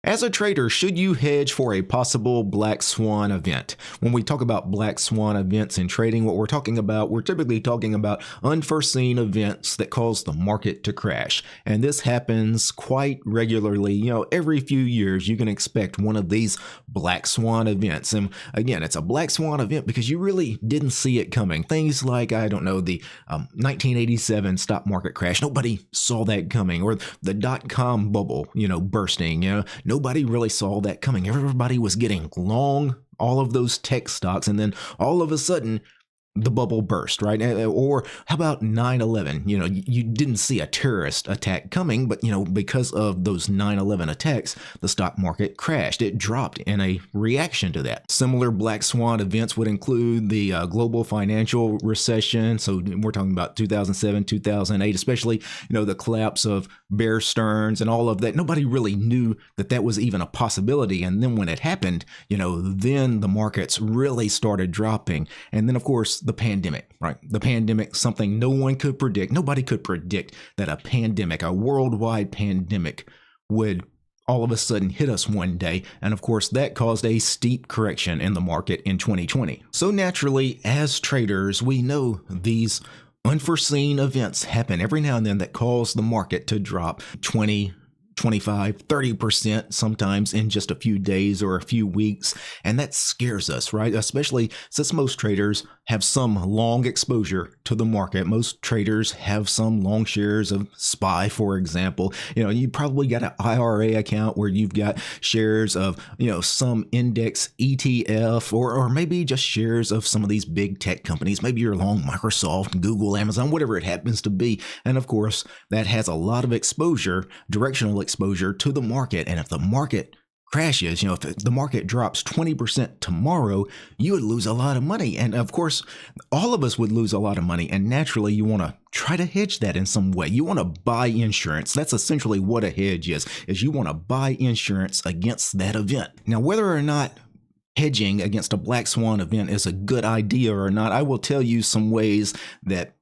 As a trader, should you hedge for a possible black swan event? When we talk about black swan events in trading, what we're typically talking about unforeseen events that cause the market to crash. And this happens quite regularly. Every few years you can expect one of these black swan events. And again, it's a black swan event because you really didn't see it coming. Things like, I don't know, the 1987 stock market crash. Nobody saw that coming. Or the dot-com bubble, bursting. Nobody really saw that coming. Everybody was getting long all of those tech stocks, and then all of a sudden the bubble burst, right? Or how about 9/11? You didn't see a terrorist attack coming, but because of those 9/11 attacks, the stock market crashed. It dropped in a reaction to that. Similar black swan events would include the global financial recession. So we're talking about 2007, 2008, especially the collapse of Bear Stearns and all of that. Nobody really knew that was even a possibility. And then when it happened, then the markets really started dropping. And then of course the pandemic, right? The pandemic, something no one could predict. Nobody could predict that a pandemic, a worldwide pandemic, would all of a sudden hit us one day. And of course, that caused a steep correction in the market in 2020. So naturally, as traders, we know these unforeseen events happen every now and then that cause the market to drop 20, 25, 30% sometimes in just a few days or a few weeks. And that scares us, right? Especially since most traders have some long exposure to the market. Most traders have some long shares of SPY, for example. You probably got an IRA account where you've got shares of, some index ETF or maybe just shares of some of these big tech companies. Maybe you're long Microsoft, Google, Amazon, whatever it happens to be. And of course, that has a lot of exposure, directional exposure to the market. And if the market crashes, if the market drops 20% tomorrow, you would lose a lot of money. And of course, all of us would lose a lot of money. And naturally, you want to try to hedge that in some way. You want to buy insurance. That's essentially what a hedge is you want to buy insurance against that event. Now, whether or not hedging against a black swan event is a good idea or not, I will tell you some ways that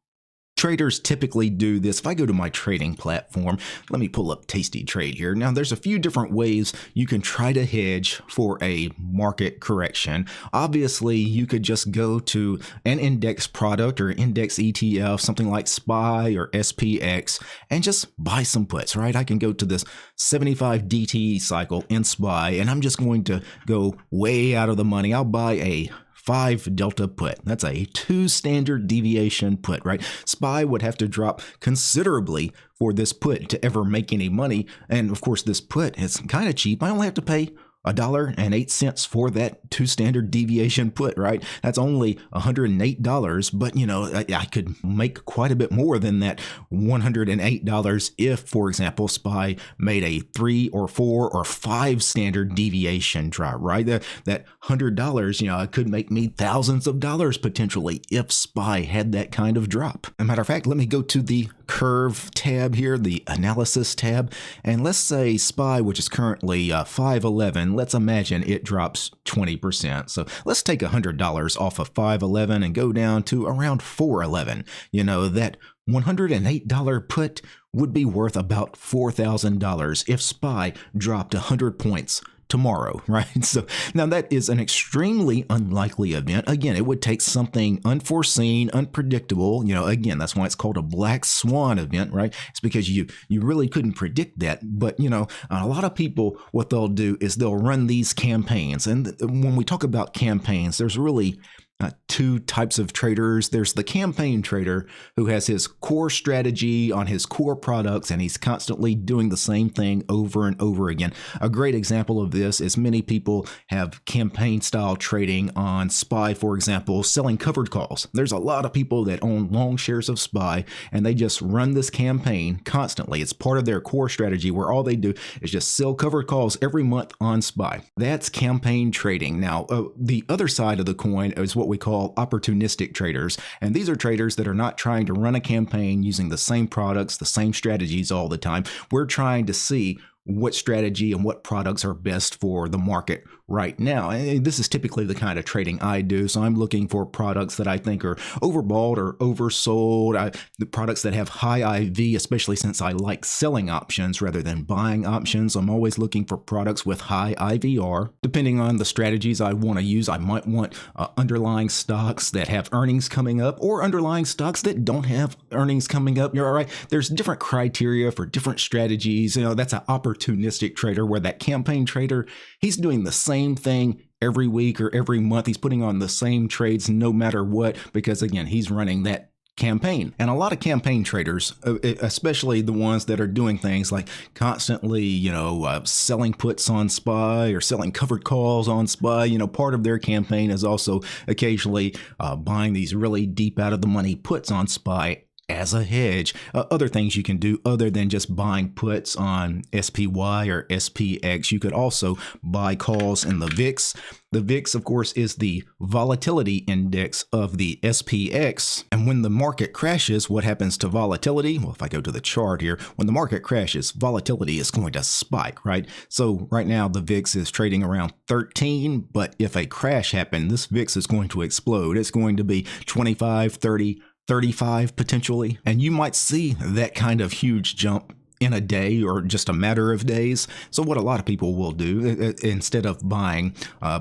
traders typically do this. If I go to my trading platform, let me pull up TASTYTRADE here. Now, there's a few different ways you can try to hedge for a market correction. Obviously, you could just go to an index product or index ETF, something like SPY or SPX, and just buy some puts, right? I can go to this 75 DTE cycle in SPY, and I'm just going to go way out of the money. I'll buy a 5 delta put. That's a 2 standard deviation put, right? SPY would have to drop considerably for this put to ever make any money. And of course, this put is kind of cheap. I only have to pay $1.08 for that 2 standard deviation put, right? That's only $108, but I could make quite a bit more than that $108 if, for example, SPY made a 3 or 4 or 5 standard deviation drop, right? That $100, I could make me thousands of dollars potentially if SPY had that kind of drop. As a matter of fact, let me go to the curve tab here, the analysis tab, and let's say SPY, which is currently 511, let's imagine it drops 20%. So let's take $100 off of 511 and go down to around 411. That $108 put would be worth about $4,000 if SPY dropped 100 points tomorrow, right? So now that is an extremely unlikely event. Again, it would take something unforeseen, unpredictable. Again, that's why it's called a black swan event, right? It's because you really couldn't predict that. But, a lot of people, what they'll do is they'll run these campaigns. And when we talk about campaigns, there's really 2 types of traders. There's the campaign trader who has his core strategy on his core products, and he's constantly doing the same thing over and over again. A great example of this is many people have campaign style trading on SPY, for example, selling covered calls. There's a lot of people that own long shares of SPY, and they just run this campaign constantly. It's part of their core strategy where all they do is just sell covered calls every month on SPY. That's campaign trading. Now, the other side of the coin is what we call opportunistic traders. And these are traders that are not trying to run a campaign using the same products, the same strategies all the time. We're trying to see what strategy and what products are best for the market right now. And this is typically the kind of trading I do. So I'm looking for products that I think are overbought or oversold, the products that have high IV, especially since I like selling options rather than buying options. I'm always looking for products with high IVR. Depending on the strategies I want to use, I might want underlying stocks that have earnings coming up or underlying stocks that don't have earnings coming up. You're all right. There's different criteria for different strategies. That's an opportunistic trader, where that campaign trader, he's doing the same thing every week or every month. He's putting on the same trades no matter what, because again, he's running that campaign. And a lot of campaign traders, especially the ones that are doing things like constantly, selling puts on SPY or selling covered calls on SPY, part of their campaign is also occasionally buying these really deep out of the money puts on SPY as a hedge. Other things you can do other than just buying puts on SPY or SPX. You could also buy calls in the VIX. The VIX, of course, is the volatility index of the SPX. And when the market crashes, what happens to volatility? Well, if I go to the chart here, when the market crashes, volatility is going to spike, right? So right now the VIX is trading around 13, but if a crash happened, this VIX is going to explode. It's going to be 25, 30, 35 potentially. And you might see that kind of huge jump in a day or just a matter of days. So what a lot of people will do, instead of buying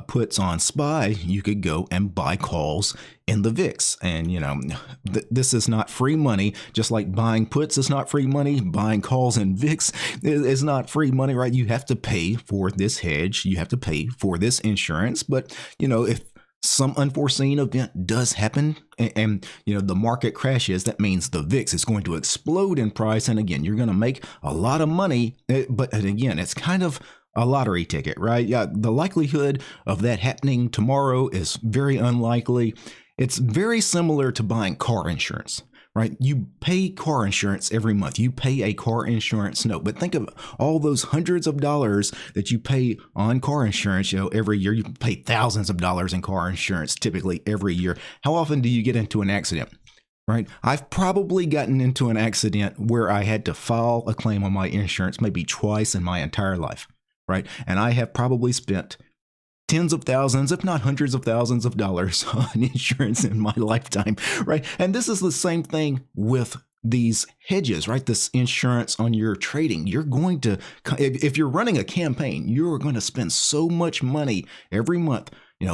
puts on SPY, you could go and buy calls in the VIX. And, this is not free money, just like buying puts is not free money. Buying calls in VIX is not free money, right? You have to pay for this hedge. You have to pay for this insurance. But, if some unforeseen event does happen and the market crashes, that means the VIX is going to explode in price. And again, you're going to make a lot of money. But again, it's kind of a lottery ticket, right? Yeah, the likelihood of that happening tomorrow is very unlikely. It's very similar to buying car insurance. Right? You pay car insurance every month. You pay a car insurance note. But think of all those hundreds of dollars that you pay on car insurance, every year. You pay thousands of dollars in car insurance typically every year. How often do you get into an accident? Right? I've probably gotten into an accident where I had to file a claim on my insurance maybe twice in my entire life. Right? And I have probably spent tens of thousands, if not hundreds of thousands of dollars on insurance in my lifetime, right? And this is the same thing with these hedges, right? This insurance on your trading. You're going to, if you're running a campaign, you're going to spend so much money every month,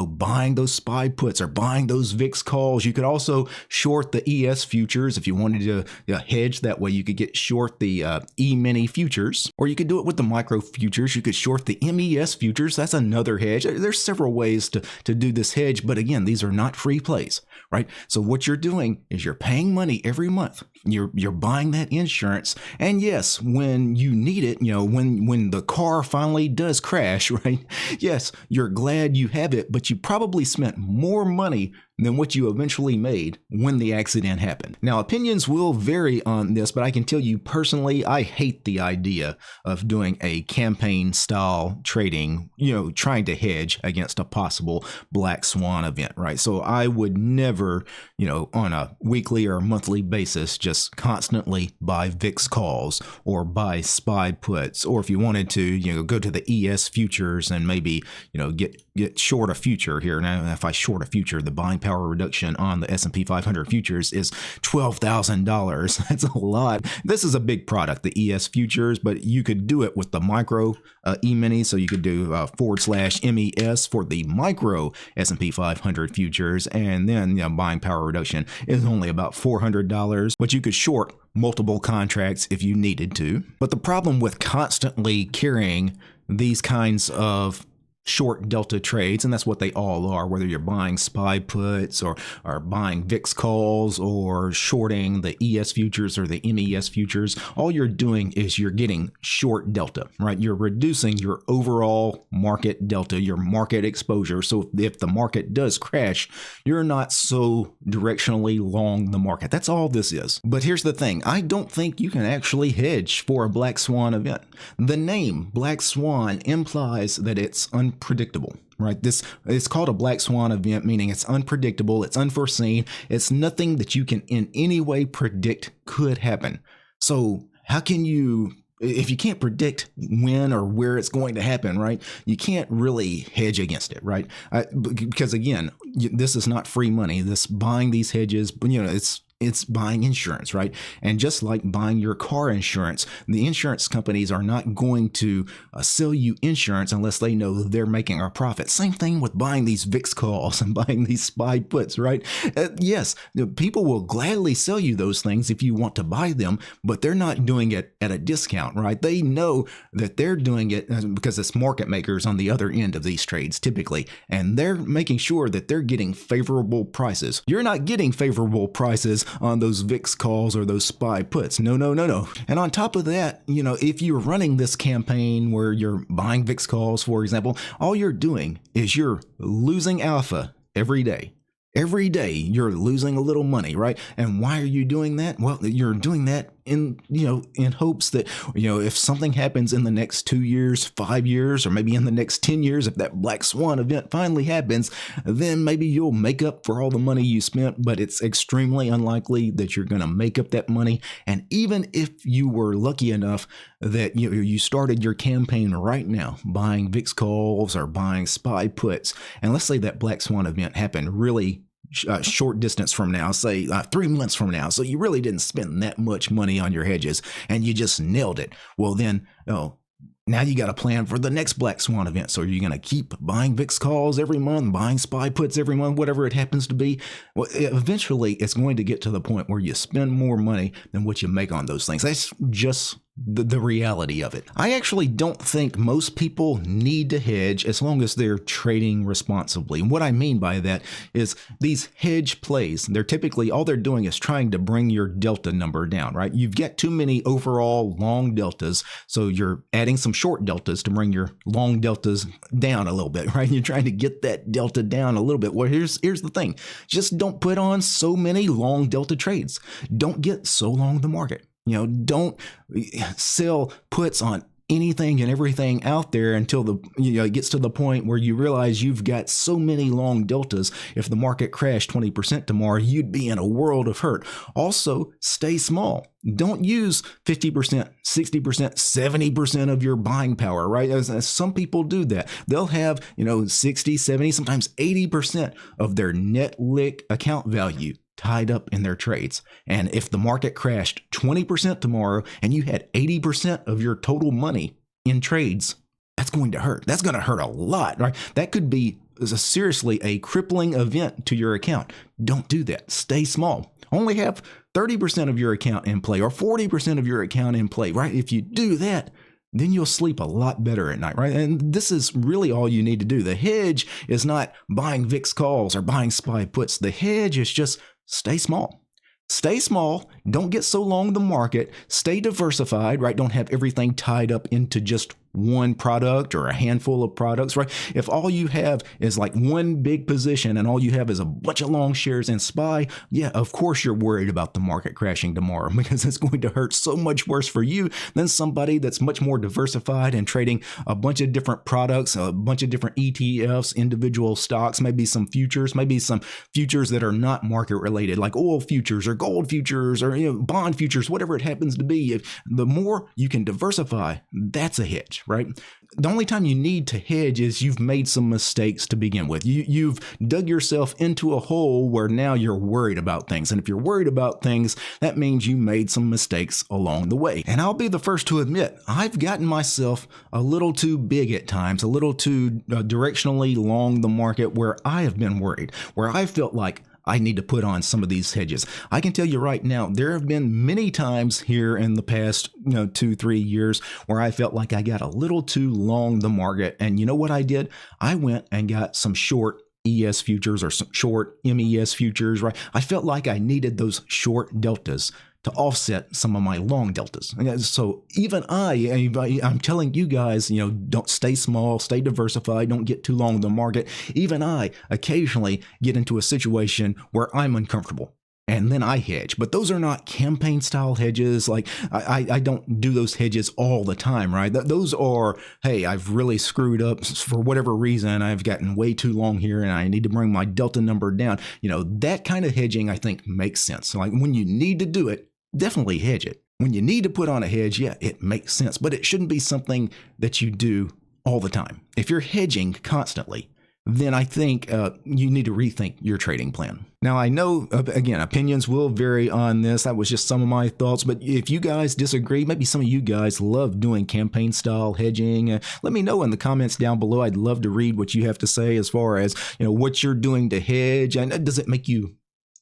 buying those SPY puts or buying those VIX calls. You could also short the ES futures if you wanted to hedge. That way you could get short the E-mini futures, or you could do it with the micro futures. You could short the MES futures. That's another hedge. There's several ways to do this hedge, but again, these are not free plays, right? So what you're doing is you're paying money every month. You're buying that insurance. And yes, when you need it, when the car finally does crash, right? Yes, you're glad you have it, but you probably spent more money than what you eventually made when the accident happened. Now, opinions will vary on this, but I can tell you personally, I hate the idea of doing a campaign style trading, trying to hedge against a possible black swan event, right? So I would never, on a weekly or monthly basis, just constantly buy VIX calls or buy SPY puts, or if you wanted to, go to the ES futures and maybe, get short a future here. Now, if I short a future, the buying power reduction on the S&P 500 futures is $12,000. That's a lot. This is a big product, the ES futures, but you could do it with the micro E-mini. So you could do /MES for the micro S&P 500 futures. And then buying power reduction is only about $400, but you could short multiple contracts if you needed to. But the problem with constantly carrying these kinds of short delta trades, and that's what they all are, whether you're buying SPY puts or buying VIX calls or shorting the ES futures or the MES futures, all you're doing is you're getting short delta, right? You're reducing your overall market delta, your market exposure. So if the market does crash, you're not so directionally long the market. That's all this is. But here's the thing. I don't think you can actually hedge for a black swan event. The name black swan implies that it's unpredictable, right? It's called a black swan event, meaning it's unpredictable, it's unforeseen, it's nothing that you can in any way predict could happen. So how can you if you can't predict when or where it's going to happen, right, you can't really hedge against it, right? Because again, this is not free money. This buying these hedges, it's buying insurance, right? And just like buying your car insurance, the insurance companies are not going to sell you insurance unless they know they're making a profit. Same thing with buying these VIX calls and buying these SPY puts, right? Yes, people will gladly sell you those things if you want to buy them, but they're not doing it at a discount, right? They know that they're doing it because it's market makers on the other end of these trades typically, and they're making sure that they're getting favorable prices. You're not getting favorable prices on those VIX calls or those SPY puts. No. And on top of that, if you're running this campaign where you're buying VIX calls, for example, all you're doing is you're losing alpha every day. Every day you're losing a little money, right? And why are you doing that? Well, you're doing that in hopes that, if something happens in the next 2 years, 5 years, or maybe in the next 10 years, if that black swan event finally happens, then maybe you'll make up for all the money you spent, but it's extremely unlikely that you're going to make up that money. And even if you were lucky enough that you started your campaign right now buying VIX calls or buying SPY puts, and let's say that black swan event happened really short distance from now, say 3 months from now, so you really didn't spend that much money on your hedges and you just nailed it. Well then, now you got to plan for the next black swan event. So you're going to keep buying VIX calls every month, buying SPY puts every month, whatever it happens to be. Well, eventually it's going to get to the point where you spend more money than what you make on those things. That's just the reality of it. I actually don't think most people need to hedge as long as they're trading responsibly. And what I mean by that is these hedge plays, they're typically, all they're doing is trying to bring your delta number down, right? You've got too many overall long deltas, so you're adding some short deltas to bring your long deltas down a little bit, right? You're trying to get that delta down a little bit. Well, here's the thing. Just don't put on so many long delta trades. Don't get so long the market. Don't sell puts on anything and everything out there until it gets to the point where you realize you've got so many long deltas. If the market crashed 20% tomorrow, you'd be in a world of hurt. Also, stay small. Don't use 50%, 60%, 70% of your buying power, right? As some people do that. They'll have, 60, 70, sometimes 80% of their net lick account value tied up in their trades. And if the market crashed 20% tomorrow and you had 80% of your total money in trades, that's going to hurt. That's going to hurt a lot, right? That could be seriously a crippling event to your account. Don't do that. Stay small. Only have 30% of your account in play or 40% of your account in play, right? If you do that, then you'll sleep a lot better at night, right? And this is really all you need to do. The hedge is not buying VIX calls or buying SPY puts. The hedge is just stay small. Stay small. Don't get so long the market. Stay diversified, right? Don't have everything tied up into just one product or a handful of products, right? If all you have is like one big position and all you have is a bunch of long shares in SPY, yeah, of course you're worried about the market crashing tomorrow because it's going to hurt so much worse for you than somebody that's much more diversified and trading a bunch of different products, a bunch of different ETFs, individual stocks, maybe some futures that are not market related, like oil futures or gold futures or bond futures, whatever it happens to be. The more you can diversify, that's a hedge. Right? The only time you need to hedge is you've made some mistakes to begin with. You've dug yourself into a hole where now you're worried about things. And if you're worried about things, that means you made some mistakes along the way. And I'll be the first to admit, I've gotten myself a little too big at times, a little too directionally long the market where I have been worried, where I felt like I need to put on some of these hedges. I can tell you right now, there have been many times here in the past 2-3 years where I felt like I got a little too long the market. And you know what I did? I went and got some short ES futures or some short MES futures, right? I felt like I needed those short deltas to offset some of my long deltas. So even I'm telling you guys, don't stay small, stay diversified, don't get too long in the market. Even I occasionally get into a situation where I'm uncomfortable and then I hedge. But those are not campaign style hedges. Like I don't do those hedges all the time, right? Those are, hey, I've really screwed up for whatever reason. I've gotten way too long here and I need to bring my delta number down. That kind of hedging I think makes sense. Like when you need to do it, definitely hedge it. When you need to put on a hedge, yeah, it makes sense, but it shouldn't be something that you do all the time. If you're hedging constantly, then I think you need to rethink your trading plan. Now, I know, again, opinions will vary on this. That was just some of my thoughts. But if you guys disagree, maybe some of you guys love doing campaign style hedging. Let me know in the comments down below. I'd love to read what you have to say as far as, what you're doing to hedge. And does it make you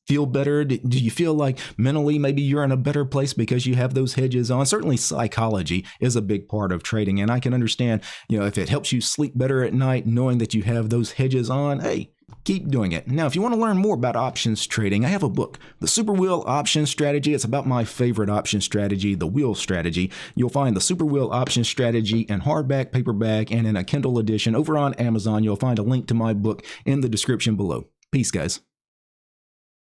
feel better? Do you feel like mentally maybe you're in a better place because you have those hedges on? Certainly psychology is a big part of trading, and I can understand, if it helps you sleep better at night knowing that you have those hedges on, hey, keep doing it. Now, if you want to learn more about options trading, I have a book, The Super Wheel Option Strategy. It's about my favorite option strategy, the wheel strategy. You'll find the Super Wheel Option Strategy in hardback, paperback, and in a Kindle edition over on Amazon. You'll find a link to my book in the description below. Peace, guys.